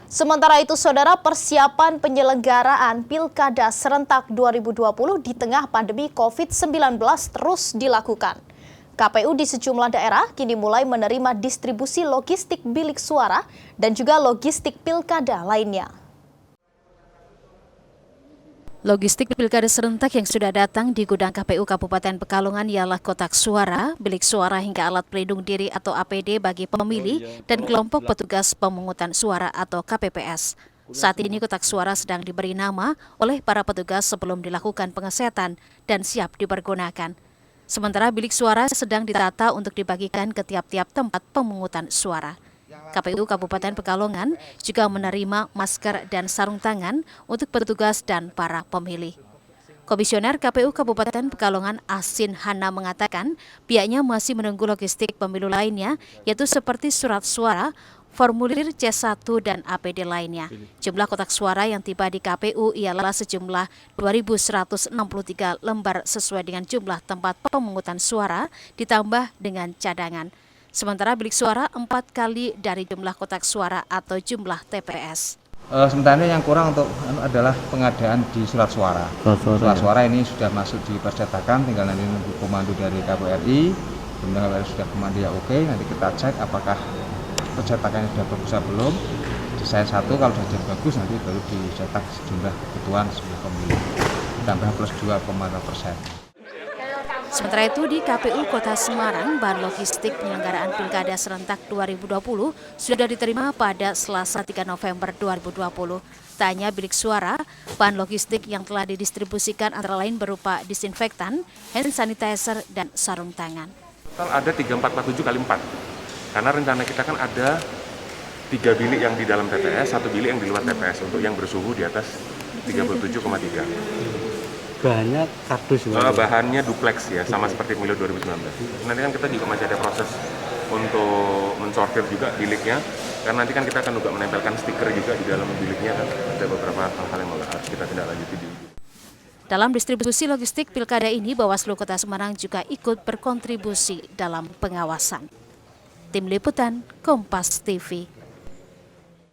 Sementara itu, saudara, persiapan penyelenggaraan Pilkada serentak 2020 di tengah pandemi COVID-19 terus dilakukan. KPU di sejumlah daerah kini mulai menerima distribusi logistik bilik suara dan juga logistik pilkada lainnya. Logistik pilkada serentak yang sudah datang di gudang KPU Kabupaten Pekalongan ialah kotak suara, bilik suara hingga alat pelindung diri atau APD bagi pemilih dan kelompok petugas pemungutan suara atau KPPS. Saat ini kotak suara sedang diberi nama oleh para petugas sebelum dilakukan pengesetan dan siap dipergunakan. Sementara bilik suara sedang ditata untuk dibagikan ke tiap-tiap tempat pemungutan suara. KPU Kabupaten Pekalongan juga menerima masker dan sarung tangan untuk petugas dan para pemilih. Komisioner KPU Kabupaten Pekalongan Asin Hana mengatakan pihaknya masih menunggu logistik pemilu lainnya, yaitu seperti surat suara, formulir C1 dan APD lainnya. Jumlah kotak suara yang tiba di KPU ialah sejumlah 2.163 lembar sesuai dengan jumlah tempat pemungutan suara ditambah dengan cadangan. Sementara bilik suara 4 kali dari jumlah kotak suara atau jumlah TPS. Sementara yang kurang untuk adalah pengadaan di surat suara. Surat suara ini sudah masuk di percetakan, tinggal nanti nunggu komando dari KPRI. Kemudian KPRI sudah komando ya oke, nanti kita cek apakah percetakannya sudah bagus atau belum. Desain satu kalau sudah bagus nanti baru dicetak sejumlah kebutuhan sebuah pemilih. Tambah plus 2,5%. Sementara itu di KPU Kota Semarang, bahan logistik penyelenggaraan Pilkada serentak 2020 sudah diterima pada Selasa 3 November 2020. Tak hanya bilik suara, bahan logistik yang telah didistribusikan antara lain berupa disinfektan, hand sanitizer, dan sarung tangan. Total ada 3447 kali 4, karena rencana kita kan ada 3 bilik yang di dalam TPS, 1 bilik yang di luar TPS untuk yang bersuhu di atas 37,3. Bahannya kardus? Bahannya duplex ya, sama seperti pemilu 2019. Nanti kan kita juga masih ada proses untuk mensortir juga biliknya, karena nanti kan kita akan juga menempelkan stiker juga di dalam biliknya kan. Ada beberapa hal-hal yang harus kita tindak lanjuti di ujung. Dalam distribusi logistik pilkada ini, Bawaslu Kota Semarang juga ikut berkontribusi dalam pengawasan. Tim Liputan Kompas TV.